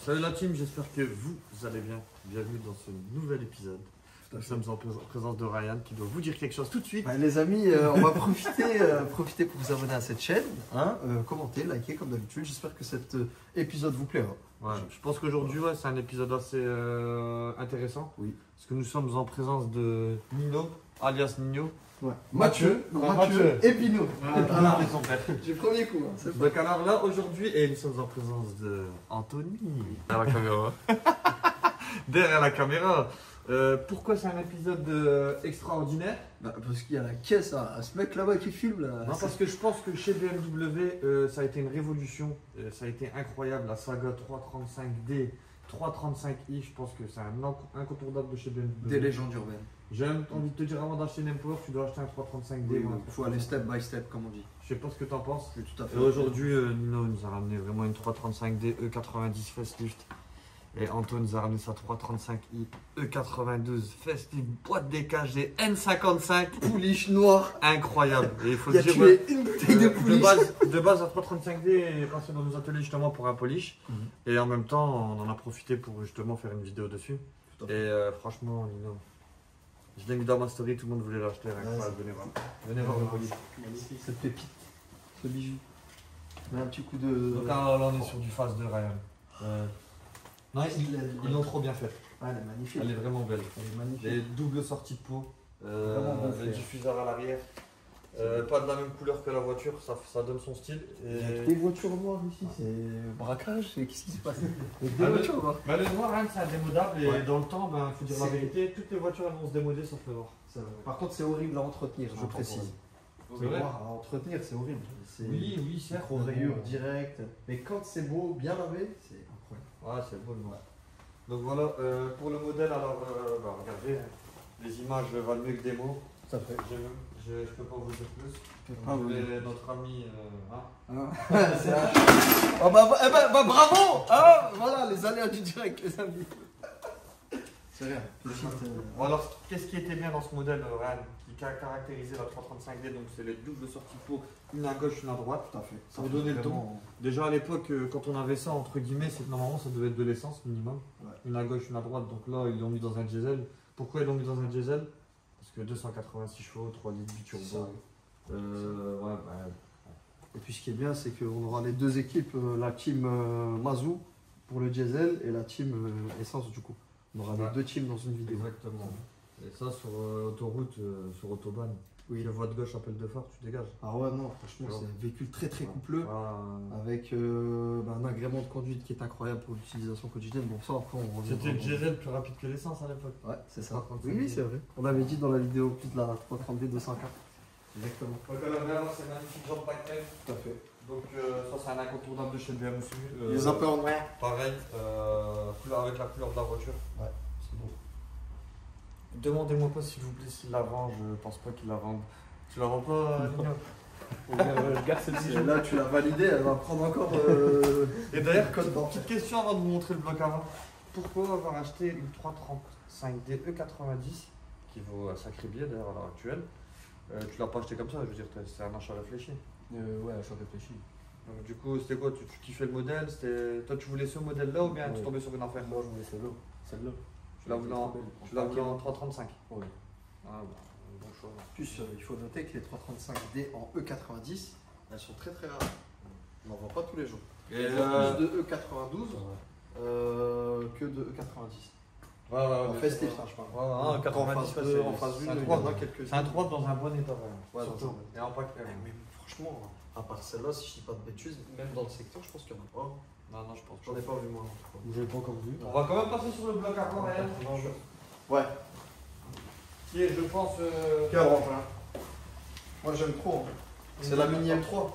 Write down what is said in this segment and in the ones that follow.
Salut la team, j'espère que vous allez bien. Bienvenue dans ce nouvel épisode. Nous sommes en présence de Ryan qui doit vous dire quelque chose tout de suite. Ouais, les amis, on va profiter pour vous abonner à cette chaîne, hein, commenter, liker comme d'habitude. J'espère que cet épisode vous plaira. Ouais, je pense qu'aujourd'hui c'est un épisode assez intéressant. Oui. Parce que nous sommes en présence de Nino, alias Nino. Ouais. Mathieu et Pino. Voilà, son père. J'ai le premier coup. Hein, Donc alors là aujourd'hui, et nous sommes en présence de Anthony. Derrière la caméra. Derrière la caméra. Pourquoi c'est un épisode extraordinaire? Parce qu'il y a la caisse à ce mec là-bas qui filme là. Non, parce que je pense que chez BMW, ça a été une révolution. Ça a été incroyable. La saga 335D, 335i, je pense que c'est un incontournable de chez BMW. Des légendes urbaines. J'ai envie de te dire, avant d'acheter une M-Power, tu dois acheter un 335D. Il faut aller step by step, comme on dit. Je sais pas ce que tu en penses. Je suis tout à fait. Et aujourd'hui, Nino nous a ramené vraiment une 335D E90 facelift. Et Antoine nous a ramené sa 335i E92 facelift boîte DKG N55 pouliche noire. Incroyable. Et il faut Il a dire, tué une bouteille de pouliche. de base, la 335D est passée dans nos ateliers justement pour un polish. Et en même temps, on en a profité pour justement faire une vidéo dessus. Et franchement, Nino, je l'ai mis dans ma story, tout le monde voulait l'acheter. Incroyable, venez voir. Venez voir le polish. Magnifique, cette pépite, ce bijou. Mais un petit coup de. Donc là, on est sur du face de Ryan. Non, ils l'ont trop bien fait. Ah, elle est magnifique. Elle est vraiment belle. Elle est magnifique. Les doubles sorties de peau, Vraiment le diffuseur à l'arrière, pas de la même couleur que la voiture, ça donne son style. Il y a des voitures noires ici, c'est braquage, qu'est-ce qui se passe? Des Ah, voitures noires. Bah, le noir, hein, c'est indémodable et Ouais. dans le temps, il faut dire la vérité, toutes les voitures elles vont se démoder sauf le noir. Par contre, c'est horrible à entretenir, je précise. C'est Le vrai. noir à entretenir, c'est horrible. C'est Oui, certes. micro-rayures directes. Mais quand c'est beau, bien lavé, c'est incroyable. Ouais, c'est beau le noir. Donc voilà, pour le modèle, alors regardez, les images valent mieux que des mots. Ça fait. Je peux pas vous dire plus. Ah oui. Mais notre ami. C'est oh bah bravo. Ah, voilà les aléas du direct, les amis. C'est rien. Bon, alors, qu'est-ce qui était bien dans ce modèle, Ryan, qui caractérisait la 335D? Donc, c'est les doubles sorties de peau, une à gauche, une à droite. Tout à fait. Pour donner le ton. Déjà à l'époque, quand on avait ça, entre guillemets, c'est que normalement ça devait être de l'essence minimum. Ouais. Une à gauche, une à droite. Donc là, ils l'ont mis dans un diesel. Pourquoi ils l'ont mis dans un diesel? Parce que 286 chevaux, 3 litres biturbo. Et puis ce qui est bien, c'est qu'on aura les deux équipes, la team Mazou pour le diesel et la team essence du coup. On aura les deux teams dans une vidéo. Exactement. Et ça sur autoroute, sur autobahn. Oui. La voie de gauche, appel de phare, tu dégages. Ah ouais, non, franchement, c'est un véhicule très très coupleux. Ah, Avec un agrément de conduite qui est incroyable pour l'utilisation quotidienne. Bon, ça après on revient. c'était le diesel plus rapide que l'essence à l'époque. Ouais, c'est ça. 335. Oui, c'est vrai. On avait dit dans la vidéo de la 330D 204. Exactement. Donc à l'intérieur, c'est magnifique Jean Paquet. Tout à fait. Donc ça c'est un incontournable de chez BMW aussi. Les un peu en noir. Pareil, couleur avec la couleur de la voiture. Ouais, c'est beau. Demandez-moi pas s'il vous plaît s'il la vend, je pense pas qu'il la vende. Tu la vends pas, Nino? Je garde cette Et là, tu l'as validée, elle va prendre encore Et d'ailleurs, code d'entrée. petite question avant de vous montrer le bloc avant. Pourquoi avoir acheté une 335D E90 qui vaut un sacré billet d'ailleurs à l'heure actuelle? Tu l'as pas acheté comme ça, je veux dire, c'est un achat réfléchi. Ouais, je suis réfléchi. Donc, du coup, c'était quoi? Tu kiffais le modèle? Toi, tu voulais ce modèle-là ou bien tu Ouais. tombais sur une affaire? Moi, je voulais celle-là. Celle-là. Tu l'as voulu en 335? Ouais. Ah, bon choix. En plus, il faut noter que les 335D en E90, elles sont très très rares. On n'en voit pas tous les jours. Et Il y a plus de E92 que de E90. En festif, ça, je parle. 90 en phase 1, il y en a quelques-unes. C'est un 3 dans un bon état, vraiment. Ouais, Surtout. dans un- Et en paquet. Mais franchement, à part celle-là, si je dis pas de bêtises, même dans le secteur, je pense qu'il y en a pas. Non, je pense J'en ai pas vu moi en tout cas. Vous n'avez pas encore vu. On va quand même passer sur le bloc avant, Ryan. Ouais. Qui est, je pense. Quel orange, hein. Moi j'aime trop. C'est la mini M3.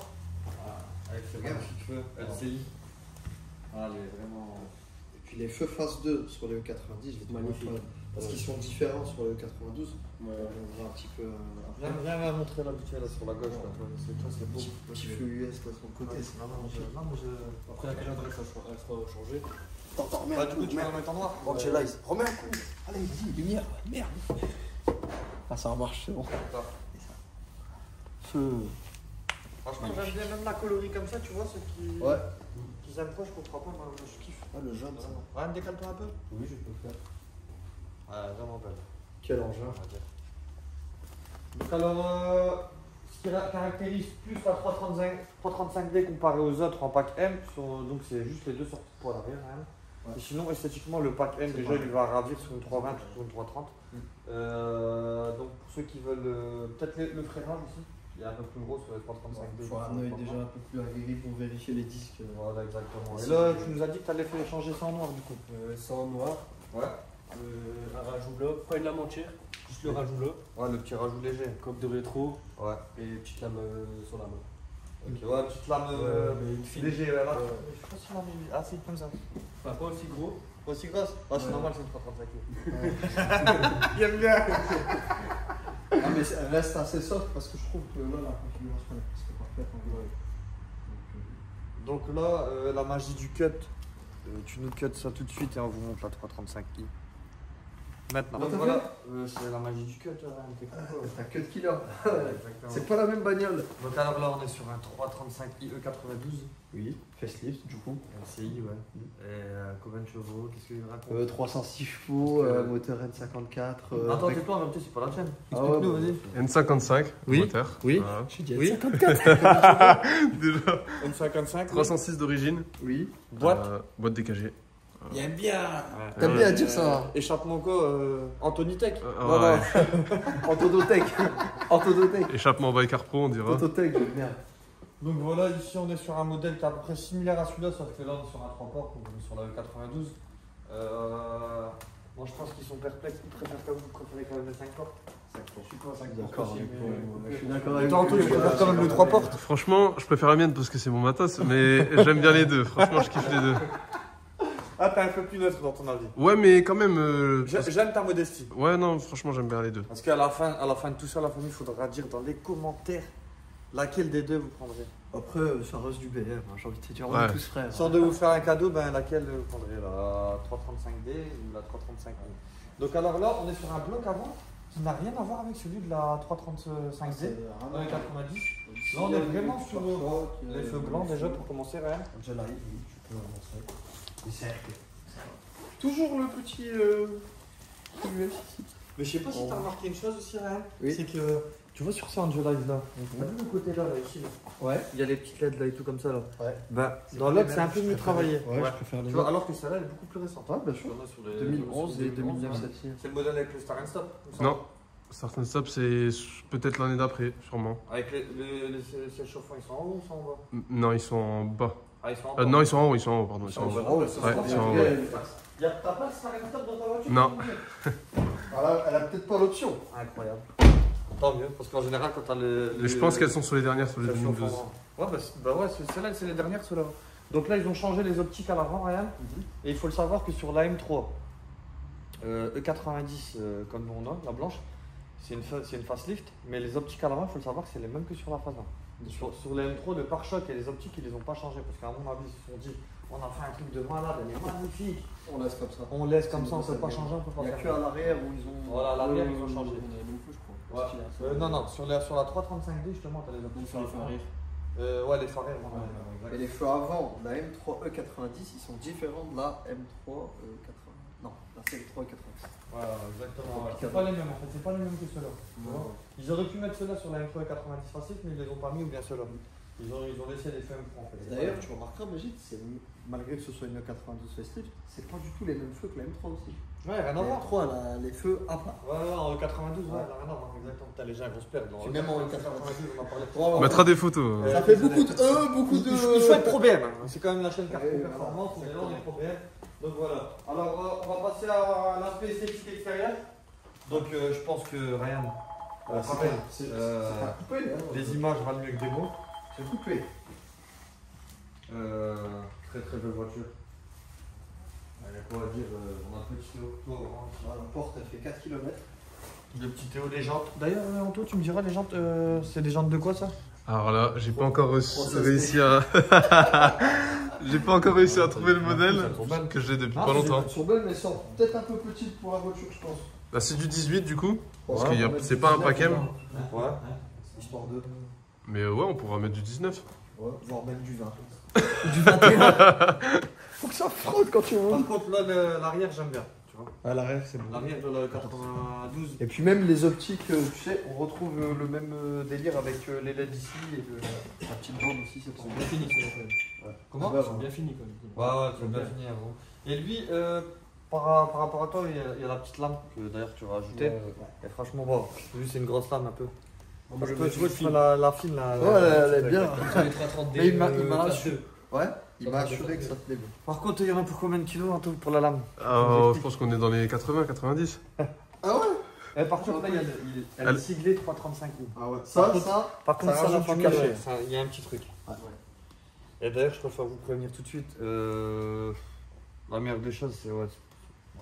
Avec ses magnifiques feux, LCI. Ah, elle est vraiment. Et puis les feux phase 2 sur le E90, je les trouve Magnifique. incroyables. Parce qu'ils sont différents sur le E92. On va un petit peu. Viens me montrer l'habituel là sur la gauche. Là. C'est beau. Petit feu US là sur le côté. c'est Après, la cage ça sera changé. T'entends, Bah, du coup, tu vas la mettre en noir. Ok, là, remets un coup. Allez, vas-y, lumière, merde. Ah, ça marche, c'est bon. Feu. Franchement, j'aime bien même la colorie comme ça, tu vois, ceux qui. Ouais. Qui qu'ils aiment pas, je comprends pas, moi je kiffe. Ah, le jaune, ça. Ryan, décale-toi un peu. Oui, je peux le faire. Ouais, vraiment belle. Quel engin. On va dire. Donc alors, ce qui caractérise plus la 335D comparé aux autres en pack M, donc c'est juste les deux sorties de poids à l'arrière. Hein. Ouais. Et sinon, esthétiquement, le pack M, déjà, il va ravir sur une 320 ou sur une 330. Donc pour ceux qui veulent, peut-être le freinage aussi, il est un peu plus gros sur les 335D. Il faut un œil déjà un peu plus aguerri pour vérifier les disques. Voilà, exactement. Et là, tu nous as dit que tu allais faire changer ça en noir du coup. Ça en noir. Ouais. Un rajout là, pas une lame entière, juste le rajout là. Ouais, le petit rajout léger. Coque de rétro Ouais. et petite lame sur la main. Ok, ouais, petite lame Mais une fine. léger. Ouais, là. Je sais pas si on a mis. Ah, c'est comme ça. Enfin, pas aussi gros. Pas aussi grosse. Ah, c'est Ouais. normal, c'est une 335. Il aime bien. Ah, mais elle reste assez soft parce que je trouve que là, la configuration est presque parfaite en vrai. Donc là, la magie du cut. Tu nous cuts ça tout de suite et on vous montre la 335i. Maintenant, Comment t'as voilà. C'est la magie du cut. T'es con, quoi. C'est un cut killer. Exactement. C'est pas la même bagnole. Donc alors là, on est sur un 335i E92. Oui, facelift du coup. LCI, ouais. Et combien de chevaux? Qu'est-ce qu'il raconte? 306 chevaux, moteur N54. Attends, avec- tais-toi, en même temps, c'est pas la tienne. Ah Explique-nous, ouais, vas-y. N55, Oui. moteur. Oui. Voilà. Je suis dit Oui. N54. Déjà. M55. 306 d'origine. Oui. Boîte. Boîte DKG. Il aime bien. T'aimes bien dire ça. Échappement quoi Anthony Tech. Non, non. Antodotech. Antodotech. Échappement by Car Pro, on dira. Autotech, j'aime bien. Donc voilà, ici on est sur un modèle qui est à peu près similaire à celui-là, sauf que là on est sur un 3 portes, donc on est sur la E92. Moi je pense qu'ils sont perplexes, ils préfèrent quand même les 5 portes. Je suis pas 5 portes. D'accord aussi, avec mais- toi. Je suis d'accord avec Toi, Anthony, tu préfères quand même le 3 portes. Franchement, je préfère la mienne parce que c'est mon matos, mais j'aime bien les deux. Franchement, je kiffe les deux. Ah, t'es un peu plus neutre dans ton avis. Ouais, mais quand même. J'aime ta modestie. Ouais, non, franchement, j'aime bien les deux. Parce qu'à la fin de tout ça, la famille, il faudra dire dans les commentaires laquelle des deux vous prendrez. Après, ça reste du BM, hein, j'ai envie de te dire, on Ouais. est tous frères. Si on devait vous faire un cadeau, ben laquelle vous prendrez? La 335D ou la 335i? Donc alors là, on est sur un bloc avant qui n'a rien à voir avec celui de la 335D. Dans les 90. Là, on est vraiment sur les feux blancs déjà pour commencer, rien. Déjà là, oui, tu peux avancer. Et c'est Toujours le petit Mais je sais pas si t'as remarqué une chose aussi, Ryan. Oui. C'est que tu vois sur ces Angelize là, t'as vu le côté là, ici là. Ouais. Il y a les petites LED là et tout comme ça là. Ouais. Ben, C'est dans pas l'autre, les c'est un mêmes, peu mieux travaillé. Ouais, je préfère les Tu vois, alors que celle-là elle est beaucoup plus récente. Ouais, bien sûr. Il y en a sur les- 2011 sur et 2011, 2009 ouais. celle-ci. C'est le modèle avec le Star and Stop. il me semble. Non. Certain Stop, c'est peut-être l'année d'après, sûrement. Avec les sièges chauffants, ils sont en haut ou ils sont en bas? Non, ils sont en bas. Ah, ils sont en bas. Non, ils sont en haut, ils sont en haut, pardon. Ils sont en haut. Ouais, Ouais, ils sont en haut. T'as pas le Star and Stop dans ta voiture? Non. Alors, elle a peut-être pas l'option. Incroyable. Tant mieux, parce qu'en général, quand t'as Mais je pense qu'elles sont sur les dernières, sur les 2012. Ouais, bah ouais, celle-là, c'est les dernières, ceux-là. Donc là, ils ont changé les optiques à l'avant, Ryan. Et il faut le savoir que sur la M3, E90, comme on a, la blanche, c'est une facelift. Mais les optiques à l'avant, il faut le savoir que c'est les mêmes que sur la phase 1. Sur les M3, le pare-choc et les optiques, ils les ont pas changés. Parce qu'à mon avis, ils se sont dit, on a fait un truc de malade, elle est magnifique. On laisse comme ça. On laisse comme ça, on peut pas changer, on peut pas Il n'y a que faire. à l'arrière où ils ont. Voilà, à l'arrière, ils ont changé. On a la même fois, je crois. Ouais. Non, non, sur la 335D, justement, t'as les Donc, optiques. sur les phares arrière. Ouais, les phares arrière, Ouais, Et les feux avant, la M3 E90, ils sont différents de la M3 E80. Non, la CL3 E90. Voilà, exactement. Ouais. C'est pas les mêmes en fait, c'est pas les mêmes que ceux-là. Ils auraient pu mettre ceux-là sur la M3 90 facile, mais ils les ont pas mis ou bien ceux-là. Ils ont laissé les feux M3 en fait. D'ailleurs, tu remarqueras, Brigitte, malgré que ce soit une E92 facelift, c'est pas du tout les mêmes feux que la M3 aussi. Ouais, rien à La voir. M3, elle a les feux à part. Ouais, en 92, ouais, rien à voir, exactement. T'as les gens ils vont se perdre. C'est même en 92, on en parlait. On mettra des photos. Ça fait beaucoup de E, beaucoup de. Il faut être pro BM, hein. C'est quand même la chaîne Carrefour Ouais, Performance, voilà. mais là on est pro BM. Donc voilà. Alors on va passer à l'aspect esthétique extérieur. Donc je pense que Ryan, pareil, C'est pas coupé, là. les images valent mieux que des mots. C'est coupé. Très très belle voiture. Il y a quoi à dire, on a un petit auto orange. La porte, elle fait 4 km. Le petit Théo, les jantes. D'ailleurs, Anto, tu me diras, les jantes, c'est des jantes de quoi ça? Alors là, j'ai pas encore réussi à. J'ai pas encore réussi à trouver le modèle que j'ai depuis pas longtemps. Elles sont belles, mais elles sont peut-être un peu petites pour la voiture, je pense. Là, c'est du 18 du coup. Parce Ouais, que on va mettre c'est du pas un 19, pack M. Ouais. Histoire de. Mais ouais, on pourra mettre du 19. Ouais, voire même du 20. Ou du 21. Faut que ça frotte quand tu Par montes. contre, là, l'arrière, j'aime bien. Tu vois. À l'arrière, c'est bon. L'arrière de la 92. Et puis même les optiques, tu sais, on retrouve le même délire avec les LED ici et la petite bande aussi, c'est Ils trop sont bien. bien finis, ceux-là, quand même. Comment Ils sont bien finis, quand même. Ouais, tu as bien fini avant. Et lui, par rapport à toi, il y a la petite lame que d'ailleurs tu vas ajouter. Et franchement, bon, lui, c'est une grosse lame un peu. Moi, je Tu vois, me tu suis fais la fine là. Ouais, elle est bien. sur les 330D. Mais il m'a classe assuré. 2. Ouais, il m'a assuré que ça te plaît bien. Par contre, il y en a pour combien de kilos en tout pour la lame? Je pense qu'on est dans les 80, 90. Ah ouais. Et par contre, là, elle est siglée 335 coups. Ah ouais. Par Ça contre, ça, la rajoute du famille, cachet. il y a un petit truc. Ouais. Et d'ailleurs, je préfère vous prévenir tout de suite. La meilleure des choses, c'est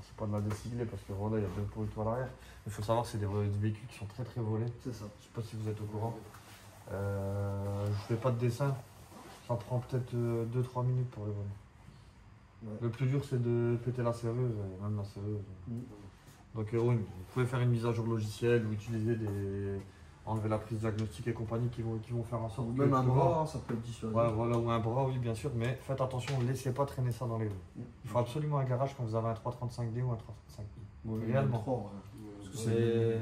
c'est pas de la déciglée parce que voilà, il y a deux pots et tout à l'arrière. Il faut savoir que c'est des véhicules qui sont très très volés. C'est ça. Je sais pas si vous êtes au courant. Je fais pas de dessin. Ça prend peut-être 2-3 minutes pour les voler. Ouais. Le plus dur, c'est de péter la serreuse, et même la serreuse. Donc, oui, vous pouvez faire une mise à jour logicielle ou utiliser enlever la prise diagnostique et compagnie qui vont faire en sorte Ou que même un le bras, ça peut être dissuasif. Ouais, voilà, ou un bras, oui, bien sûr, mais faites attention, ne laissez pas traîner ça dans les rues. Il faut absolument un garage quand vous avez un 335D ou un 335i. Ouais, Réellement. trop, ouais. Parce C'est- que c'est.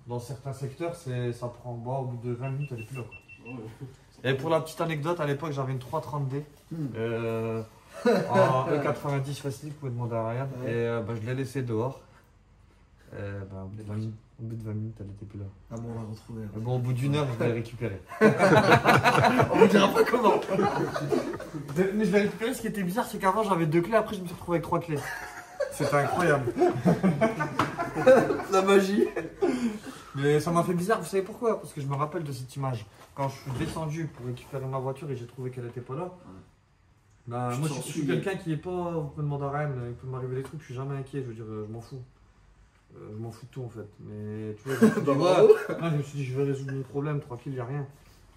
Dans certains secteurs, ça prend au bout de 20 minutes, elle est plus là. Quoi. Et pour la petite anecdote, à l'époque, j'avais une 330D. En E90 facile, vous pouvez demander à Ryan. Ouais. Et je l'ai laissée dehors. Au bout de 20 minutes, elle était plus là. Ah bon, on l'a retrouvé. Mais bon, au bout d'une heure, je l'ai récupérée. On vous dira pas comment. Mais je l'ai récupérée, ce qui était bizarre, c'est qu'avant j'avais 2 clés, après je me suis retrouvé avec 3 clés. C'était incroyable. La magie. Mais ça m'a fait bizarre, vous savez pourquoi? Parce que je me rappelle de cette image. Quand je suis descendu pour récupérer ma voiture et j'ai trouvé qu'elle était pas là. Bah, moi je suis quelqu'un qui est pas. Vous pouvez demander à Ryan, il peut m'arriver des trucs, je suis jamais inquiet, je veux dire, je m'en fous. Je m'en fous de tout en fait. Mais tu vois, je me suis dit, je me suis dit, je vais résoudre mon problème, tranquille, y a rien.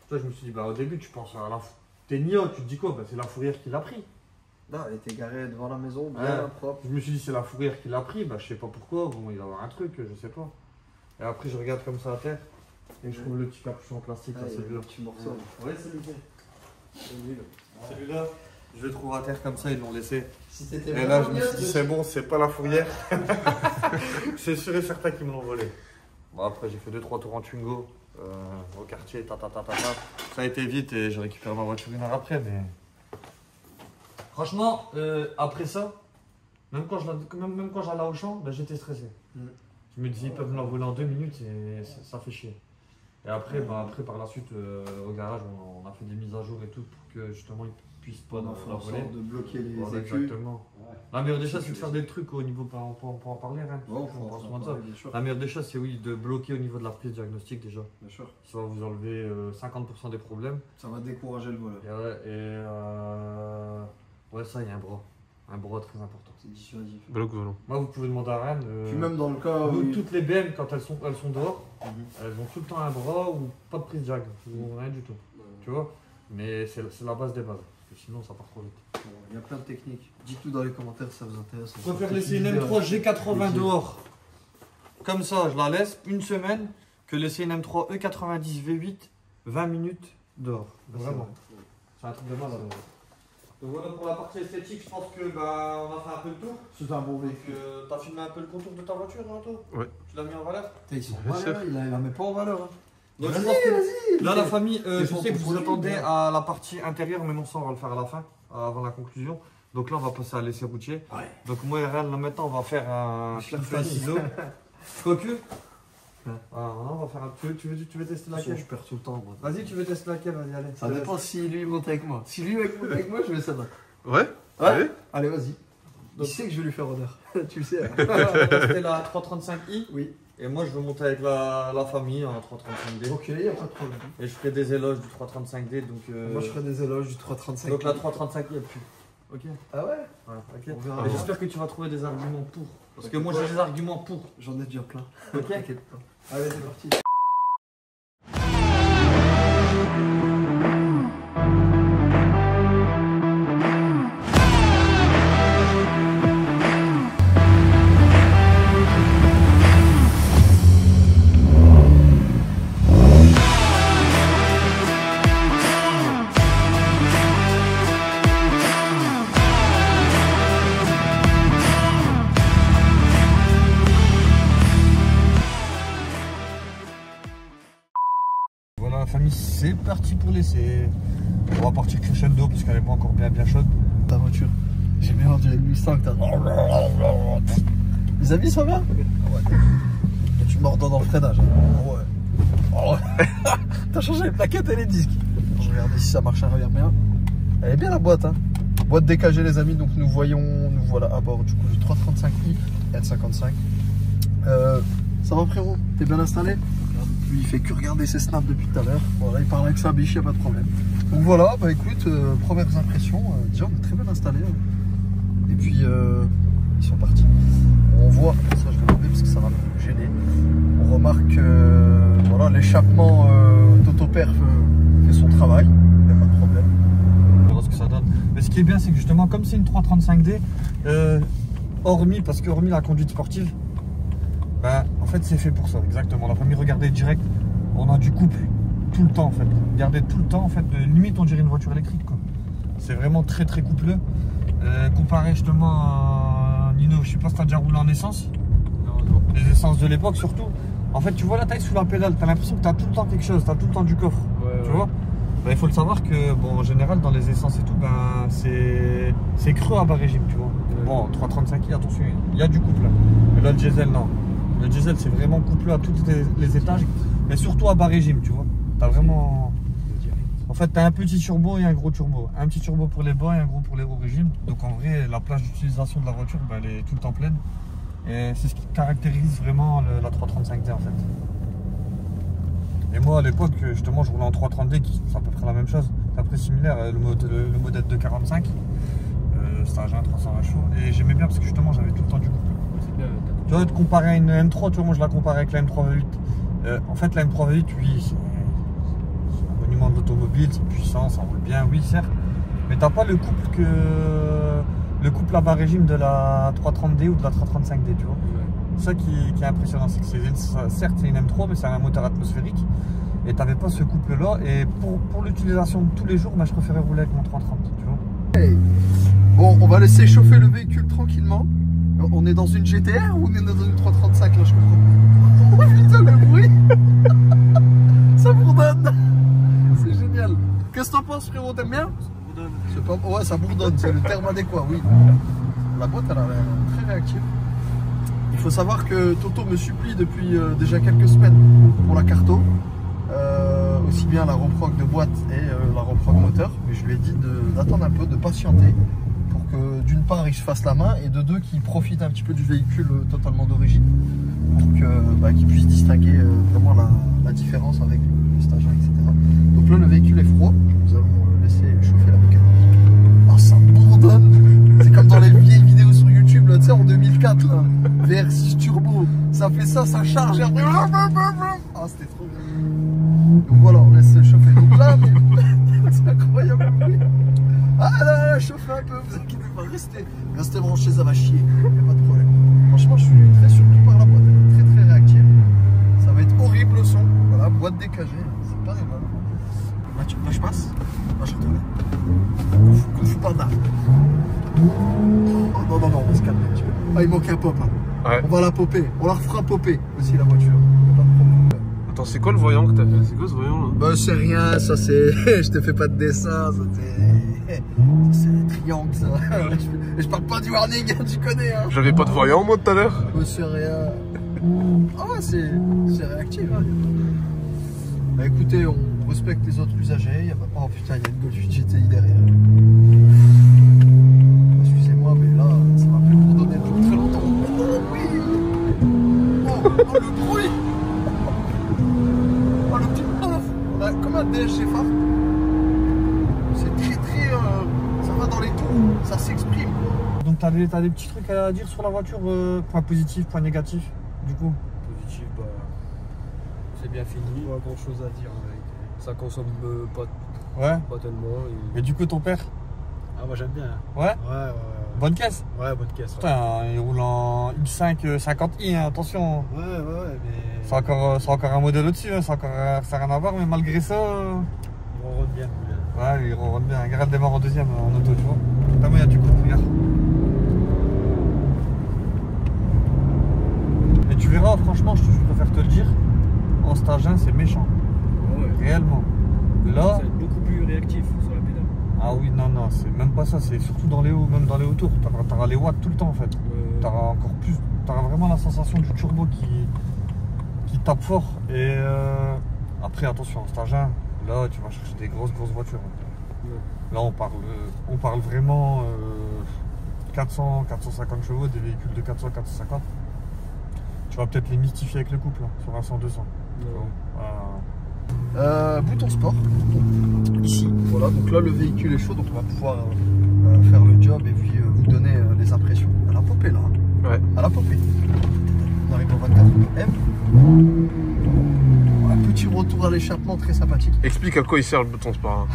Tu vois, je me suis dit, au début, tu penses à la. T'es niot, tu te dis quoi? C'est la fourrière qui l'a pris. Non, elle était garée devant la maison, bien Ouais. propre. Je me suis dit, c'est la fourrière qui l'a pris, je sais pas pourquoi, bon, il va y avoir un truc, je sais pas. Et après, je regarde comme ça à terre, et je trouve le petit capuchon en plastique, là, Ah, il y a celui-là. un petit morceau. Ouais, celui-là, je le trouve à terre comme ça, ils l'ont laissé. Si t'étais Et là, je me suis dit, c'est bon, c'est pas la fourrière. C'est sûr et certain qu'ils me l'ont volé. Bon, après, j'ai fait 2-3 tours en Twingo, au quartier, ta. Ça a été vite et j'ai récupéré ma voiture une heure après, mais. Franchement, après ça, même quand j'allais au champ, j'étais stressé. Je me disais, ils peuvent me la voler en 2 minutes et ça fait chier. Et après, par la suite, au garage, on a fait des mises à jour et tout pour que justement ils puissent pas On a la fait en voler. sorte de bloquer les Voilà, écus. exactement. La meilleure des choses, c'est de faire des trucs au niveau. On peut en parler, hein. Bon, On pense moins de ça. bien sûr. La meilleure des choses, c'est oui, de bloquer au niveau de la prise diagnostique déjà. Bien sûr. Ça va vous enlever 50% des problèmes. Ça va décourager le voleur. Ouais, ça, il y a un bras. Un bras très important. C'est dissuasif. Bloc volant. Moi, vous pouvez demander à Rennes. Puis même dans le cas nous, où. toutes les BM, quand elles sont dehors, elles ont tout le temps un bras ou pas de prise diag. Ou rien du tout. Tu vois? Mais c'est la base des bases. Parce que sinon, ça part trop vite. Il y a plein de techniques. Dites-nous dans les commentaires si ça vous intéresse. Je préfère laisser une M3 G80 dehors. Comme ça, je la laisse une semaine que laisser une M3 E90 V8 20 minutes dehors. Vraiment. C'est un truc de malade. Donc voilà pour la partie esthétique, je pense que on a fait un peu le tour. C'est un bon Donc véhicule. t'as filmé un peu le contour de ta voiture, hein, toi? Ouais. Tu l'as mis en valeur? Ils sont Bien pas sûr. là, il la met pas en valeur. Hein. Donc je Vas-y, pense que vas-y. là la famille, c'est je pour sais que ton vous produit, attendez bien. à la partie intérieure, mais non ça on va le faire à la fin, avant la conclusion. Donc là on va passer à l'essai routier. Ouais. Donc moi et Réal, là maintenant on va faire un Je suis pierre feuille ciseaux. Quoique. On va faire un. Tu veux tester laquelle? Je perds tout le temps. Moi. Vas-y, tu veux tester laquelle? Vas-y, allez. Ça dépend si lui monte avec moi. Si lui monte avec moi, je vais ça. Ouais. Ouais. Allez. Allez, vas-y. Donc- Il sait que je vais lui faire honneur. Tu le sais. Hein. On va tester la 335i. Oui. Et moi je veux monter avec la famille en 335D. Ok, il n'y a pas de problème. Et je ferai des éloges du 335D. Donc, Moi, je ferai des éloges du 335. donc la 335i elle pue. Ok. Ah ouais. Ouais, ok. On verra Et bien. j'espère que tu vas trouver des arguments pour. Parce que Ok. moi j'ai des arguments pour. J'en ai déjà plein. Ok. T'inquiète pas. Allez, c'est parti. pour laisser. On va partir crescendo parce qu'elle est pas encore bien chaude. Ta voiture, j'ai bien entendu une Mustang, t'as... Les amis, ça va? Ouais. Et tu m'ordonnes dans le freinage. Ouais. Oh ouais. T'as changé les plaquettes et les disques. Je regarde si ça marche à l'arrière bien. Elle est bien la boîte, hein. Boîte DKG les amis, donc nous voilà à bord du coup du 335i R55. Ça va frérot? T'es bien installé? Lui il fait que regarder ses snaps depuis tout à l'heure. Voilà, il parle avec sa biche, y a pas de problème. Donc voilà, bah écoute, premières impressions, déjà on est très bien installé. Et puis ils sont partis. On voit, ça je vais l'enlever parce que ça va me gêner. On remarque voilà, l'échappement Toto-Perf fait son travail, il n'y a pas de problème. On verra ce que ça donne. Mais ce qui est bien, c'est que justement, comme c'est une 335D, hormis la conduite sportive, ben, en fait c'est fait pour ça, exactement. La famille, regardez direct, on a du couple tout le temps en fait. Regardez tout le temps en fait, limite on dirait une voiture électrique quoi. C'est vraiment très coupleux. Comparé justement à Nino, je sais pas si t'as déjà roulé en essence. Non. Les essences de l'époque surtout. En fait tu vois la taille sous la pédale, t'as l'impression que t'as tout le temps quelque chose, t'as tout le temps du coffre. Tu vois. Ben, il faut le savoir que bon en général dans les essences et tout, ben c'est creux à bas régime, tu vois. Bon 335i, attention, il y a du couple. Mais là le diesel non. Le diesel c'est vraiment couplé à tous les étages, mais surtout à bas régime, tu vois. T'as vraiment. En fait, tu as un petit turbo et un gros turbo. Un petit turbo pour les bas et un gros pour les hauts régimes. Donc en vrai, la plage d'utilisation de la voiture, bah, elle est tout le temps pleine. Et c'est ce qui caractérise vraiment la 335D en fait. Et moi à l'époque, justement, je roulais en 330D, qui c'est à peu près la même chose. C'est à peu près similaire, le modèle 245. C'était un 320 chevaux. Et j'aimais bien parce que justement, j'avais tout le temps du couple. Tu vois, de comparer à une M3, tu vois, moi je la compare avec la M3 V8. En fait, la M3 V8, oui, c'est un monument de l'automobile, c'est puissant, ça roule bien, oui, certes. Mais t'as pas le couple à bas régime de la 330D ou de la 335D, tu vois. C'est ça qui est impressionnant, c'est que certes, c'est une M3, mais c'est un moteur atmosphérique. Et t'avais pas ce couple-là. Et pour l'utilisation de tous les jours, bah, je préférais rouler avec mon 330, tu vois. Hey. Bon, on va laisser chauffer le véhicule tranquillement. On est dans une GTR ou on est dans une 335 là, je comprends. Oh putain le bruit. Ça bourdonne. C'est génial. Qu'est-ce que t'en penses frérot, t'aimes bien? Pas... Ouais, ça bourdonne, c'est le terme adéquat, oui. La boîte elle a l'air très réactive. Il faut savoir que Toto me supplie depuis déjà quelques semaines pour la carto. Aussi bien la reprog de boîte et la reprog moteur. Mais je lui ai dit d'attendre un peu, de patienter. Pour que d'une part il se fasse la main et de deux qu'il profite un petit peu du véhicule totalement d'origine pour qu'il puisse distinguer vraiment la différence avec le Stagea, etc. Donc là le véhicule est froid, nous allons laisser chauffer la mécanique. Oh ça bourdonne. C'est comme dans les vieilles vidéos sur YouTube là, tu sais en 2004 là, VR6 turbo, ça fait ça charge et après... Ah c'était trop bien. Donc voilà, on laisse chauffer. Donc là c'est incroyable. Ah là, chauffez un peu, vous inquiétez pas, restez branchés, ça va chier, il n'y a pas de problème. Franchement, je suis très surpris par la boîte, elle est très réactive. Ça va être horrible le son, voilà, boîte DKG, c'est pas normal. Là, je passe, là je retourne. Kung Fu Panda. Oh, non, on va se calmer un petit peu. Ah, il manque un pop, hein. Ouais. On va la popper, on la refera popper aussi la voiture, il n'y a pas de problème. Attends, c'est quoi le voyant que t'as fait? C'est quoi ce voyant là? Bah c'est rien, ça c'est... je te fais pas de dessin, ça c'est un triangle ça. Je parle pas du warning, tu connais hein. J'avais pas de voyant moi tout à l'heure. Bah c'est rien. Ah ouais c'est réactif hein. Bah écoutez, on respecte les autres usagers, y a pas... Oh putain, il y a une Golf 8 GTI derrière. Excusez-moi mais là, ça m'a plus bourdonner depuis très longtemps. Oh oui. Oh le bruit. Oh le petit ouf. On a comme un DSG phare. C'est très ça va dans les tours, ça s'exprime. Donc t'as des petits trucs à dire sur la voiture, point positif, point négatif, du coup? Positif, bah c'est bien fini, pas grand chose à dire avec. Ça consomme pas tellement. Et du coup ton père? Ah moi j'aime bien. Ouais? Ouais. Bonne caisse? Ouais, bonne caisse. Putain, il roule en X5 50i, hein, attention. Ouais, mais... C'est encore un modèle au-dessus, hein, ça n'a rien à voir, mais malgré ça... Il ronronne bien. Ouais, il ronronne bien. Regarde, démarre en deuxième en auto, tu vois. Notamment, il y a du coup, regarde. Et tu verras, franchement, je préfère te le dire, en Stagea, c'est méchant. Ouais. Réellement. Là, c'est beaucoup plus réactif sur la pédale. ah oui, non, non, c'est même pas ça, c'est surtout dans les hauts, même dans les hauts tours. T'auras les watts tout le temps en fait. T'auras encore plus, t'auras vraiment la sensation du turbo qui tape fort. Et après, attention, en stage 1, là, tu vas chercher des grosses voitures. Là, on parle vraiment 400, 450 chevaux, des véhicules de 400, 450. Tu vas peut-être les mystifier avec le couple, là, sur un 100, 200. Bouton sport, ici, voilà, donc là le véhicule est chaud, donc on va pouvoir faire le job et puis vous donner les impressions. Elle a popé là, hein. Ouais. Elle a popé. On arrive au 24M. Un petit retour à l'échappement très sympathique. Explique à quoi il sert le bouton sport.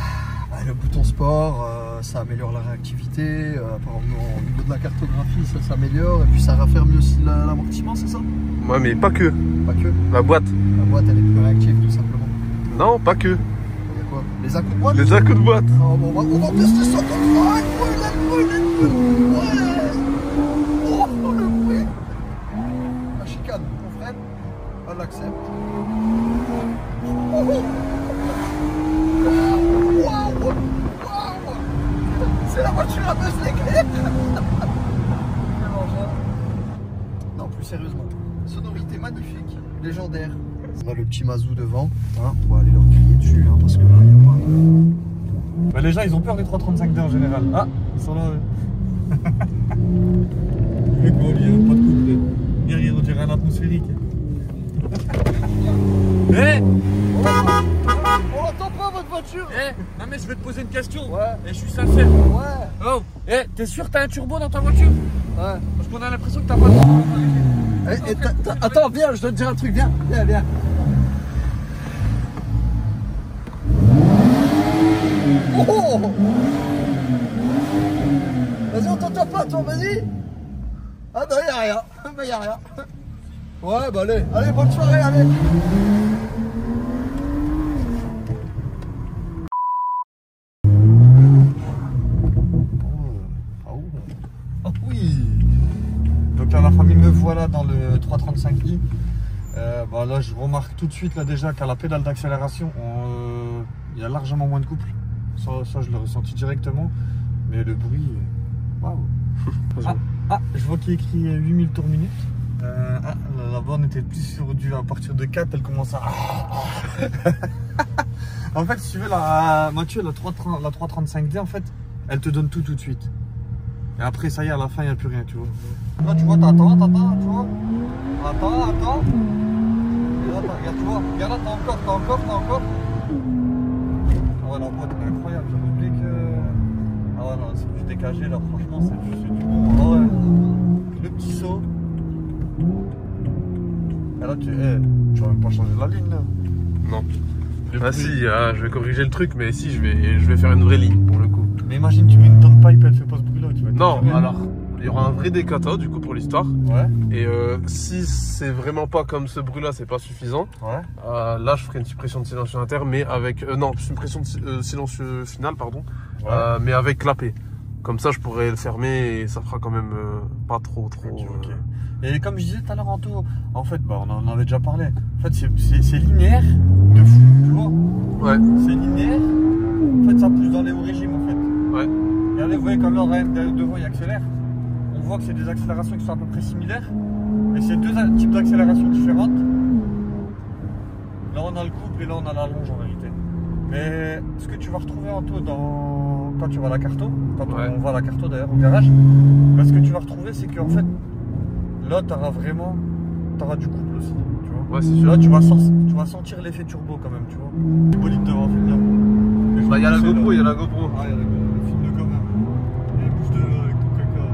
Le bouton sport, ça améliore la réactivité, apparemment au niveau de la cartographie ça s'améliore, et puis ça raffermit aussi l'amortissement, c'est ça? Ouais, mais pas que. Pas que. La boîte. La boîte elle est plus réactive tout simplement. Non, pas que. Il y a quoi? Les à-coups de boîte? Les à-coups de boîte. Oh, bon, on va tester ça comme ça. Ouais. Oh, le bruit. La chicane, on freine. Elle l'accepte. Waouh. C'est la voiture à buzz les clés. Non, plus sérieusement. Sonorité magnifique, légendaire. On a le petit Mazou devant, hein, on va aller leur crier dessus, hein, parce que là, il n'y a pas... Bah, les gens, ils ont peur des 335D en général. Ah, ils sont là, eux. Il fait quoi, lui, il a pas de couple. Derrière, on dirait un atmosphérique. Hé On l'entend pas, votre voiture. Non mais je vais te poser une question. Ouais. Et je suis sincère. Ouais. Oh, t'es sûr que t'as un turbo dans ta voiture? Ouais. Parce qu'on a l'impression que t'as pas de... Attends, viens, je dois te dire un truc, viens. Oh. Vas-y, on t'entend pas, toi, vas-y. Ah non, y'a rien. Bah, y'a rien. Ouais, bah allez, bonne soirée, allez. Oh oui. Donc là, la famille me voilà dans le 335i. Bah là, je remarque tout de suite là déjà qu'à la pédale d'accélération, il y a largement moins de couple. Ça, je l'ai ressenti directement. Mais le bruit, waouh. Je vois qu'il est écrit 8000 tours minute. Là-bas, on était plus sur du à partir de 4, elle commence à... En fait, si tu veux, Mathieu, la 335D, en fait, elle te donne tout de suite. Et après, ça y est, à la fin, il n'y a plus rien, tu vois. Là, tu vois, t'attends, tu vois. Attends. Et là, regarde, tu vois. Regarde là, t'as encore. Ah ouais, la boîte, elle est incroyable. J'avais oublié que... Ah ouais, non, c'est du décagé, là, franchement, c'est du bon. Ah ouais. Le petit saut. Et là, tu vas même pas changer la ligne, là. Non. Si, je vais corriger le truc, mais si, je vais faire une vraie ligne pour le coup. Mais imagine, tu mets une downpipe, elle fait pas ce bruit-là. Non, alors, il y aura un vrai décata du coup pour l'histoire. Ouais. Et si c'est vraiment pas comme ce bruit-là, c'est pas suffisant. Ouais. Là, je ferai une suppression de silencieux inter, mais avec. Non, suppression de silencieux final, pardon. Ouais. Mais avec clapet. Comme ça, je pourrais le fermer et ça fera quand même pas trop. Ok. Et comme je disais tout à l'heure, Anto, en fait, bah, on en avait déjà parlé. En fait, c'est linéaire de fou, tu vois. Ouais. C'est linéaire. En fait, ça pousse dans les hauts régimes, en fait. Ouais. Regardez, vous voyez, comme là, devant, il accélère. On voit que c'est des accélérations qui sont à peu près similaires. Mais c'est deux types d'accélérations différentes. Là, on a le couple et là, on a la longe, en vérité. Mais ce que tu vas retrouver, Anto, quand tu vas à la Carto, on va à la Carto d'ailleurs, au garage, bah, ce que tu vas retrouver, c'est qu'en fait, là, tu auras du couple aussi, tu vois. Ouais, c'est sûr. Là, tu vas sentir l'effet turbo quand même, tu vois. Les bolides devant, filme-le. Bah, il y a la GoPro, il y a la GoPro. Ah, il y a la GoPro, filme-le quand même. Et bouge de là avec ton caca.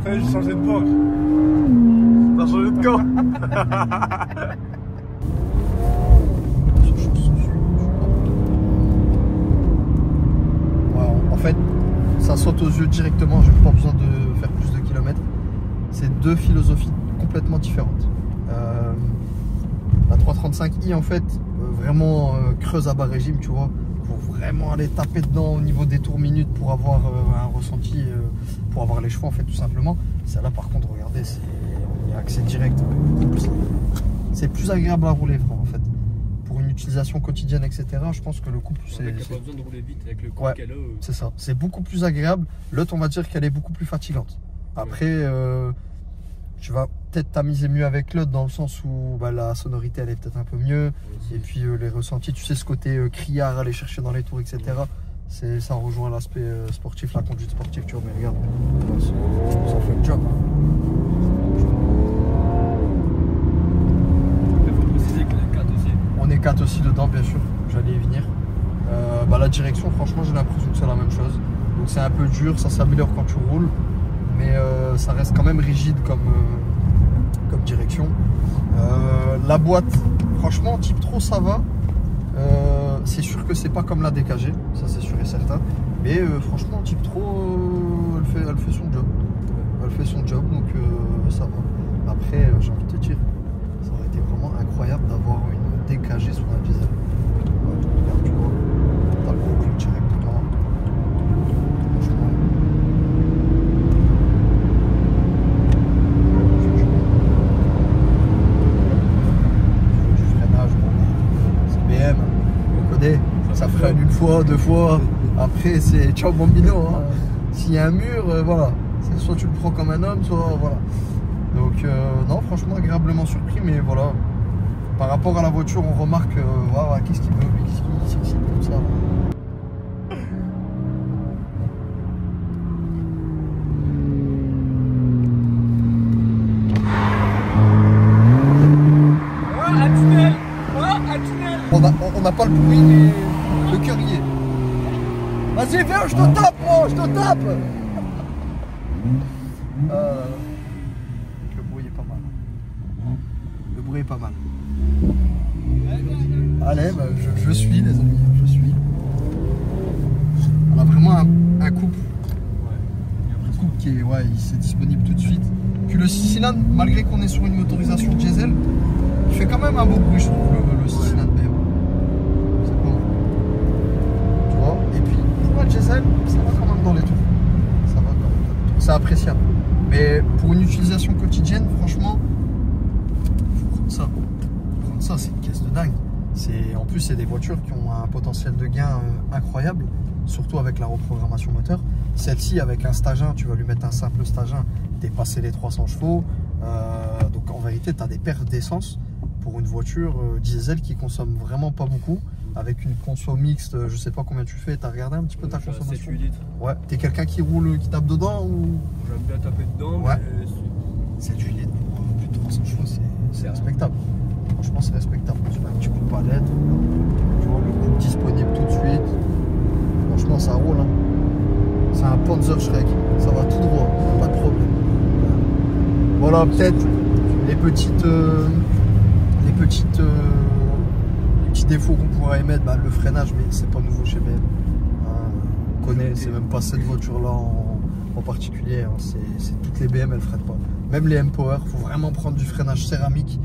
Ça y est, j'ai changé de bord. T'as changé de camp. En fait, ça saute aux yeux directement, je n'ai pas besoin de faire plus de kilomètres. C'est deux philosophies complètement différentes. La 335i en fait, vraiment creuse à bas régime, tu vois, pour vraiment aller taper dedans au niveau des tours minutes pour avoir un ressenti, pour avoir les chevaux en fait tout simplement. Celle-là par contre, regardez, on y a accès direct. C'est plus agréable à rouler en fait. Pour une utilisation quotidienne, etc., je pense que le couple, c'est... Il n'y a pas besoin de rouler vite avec le couple qu'elle a. C'est ça, c'est beaucoup plus agréable. L'autre, on va dire qu'elle est beaucoup plus fatigante. Après, tu vas peut-être t'amuser mieux avec l'autre dans le sens où bah, la sonorité, elle est peut-être un peu mieux. Et puis les ressentis, tu sais, ce côté criard, aller chercher dans les tours, etc., ça rejoint l'aspect sportif, la conduite sportive, tu vois, mais regarde, ça fait le job. On est 4 aussi dedans, bien sûr, j'allais y venir. Bah, la direction, franchement, j'ai l'impression que c'est la même chose. Donc c'est un peu dur, ça s'améliore quand tu roules, mais ça reste quand même rigide comme direction. La boîte, franchement, type trop, ça va. C'est sûr que c'est pas comme la DKG, ça c'est sûr et certain. Mais franchement, type trop, elle fait son job. Elle fait son job, donc ça va. Après, j'ai envie de te dire, ça aurait été vraiment incroyable d'avoir une DKG sur un diesel. Regarde, tu vois, t'as le gros clic directement. Franchement. Du freinage, bon, c'est BM, on connaît. Ça freine une fois, 2 fois. Après, c'est ciao bambino. Hein. S'il y a un mur, voilà. Soit tu le prends comme un homme, soit voilà. Donc, non, franchement, agréablement surpris, mais voilà. Par rapport à la voiture, on remarque, voilà, qu'est-ce qu'il veut, lui, qu'est-ce qu'il s'excite comme ça. On n'a pas le bruit, mais le cœur y est. Vas-y, viens, je te tape, moi, je te tape. Le bruit est pas mal. Le bruit est pas mal. Allez, bah, je suis, les amis, je suis. On a vraiment un couple. Un couple qui est, ouais, c'est disponible tout de suite. Puis le 6 cylindres, malgré qu'on est sur une motorisation diesel, il fait quand même un beau bruit, je trouve, le 6 cylindres BM. C'est bon. Tu vois, et puis pour un diesel, ça va quand même dans les tours. Ça va quand même dans les tours. C'est appréciable. Mais pour une utilisation quotidienne, franchement, faut prendre ça. Prendre ça, c'est une caisse de dingue. En plus, c'est des voitures qui ont un potentiel de gain incroyable, surtout avec la reprogrammation moteur. Celle-ci, avec un stage 1, tu vas lui mettre un simple stage 1, dépasser les 300 chevaux. Donc en vérité, tu as des pertes d'essence pour une voiture diesel qui consomme vraiment pas beaucoup. Avec une conso mixte, je sais pas combien tu fais, tu as regardé un petit peu ta consommation? 7-8 litres. Ouais, t'es quelqu'un qui roule, qui tape dedans ou... J'aime bien taper dedans, ouais. Mais... 7-8 litres pour plus de 300 chevaux, c'est respectable. Franchement, c'est respectable. Tu mets un petit coup de palette, tu vois le couple disponible tout de suite. Franchement, ça roule. Hein. C'est un Panzer Shrek, ça va tout droit, pas de problème. Voilà, peut-être les petits défauts qu'on pourrait émettre, bah, le freinage, mais c'est pas nouveau chez BM. On connaît, c'est même pas cette voiture-là en particulier. Hein. C'est toutes les BM, elles freinent pas. Même les M-Power, il faut vraiment prendre du freinage céramique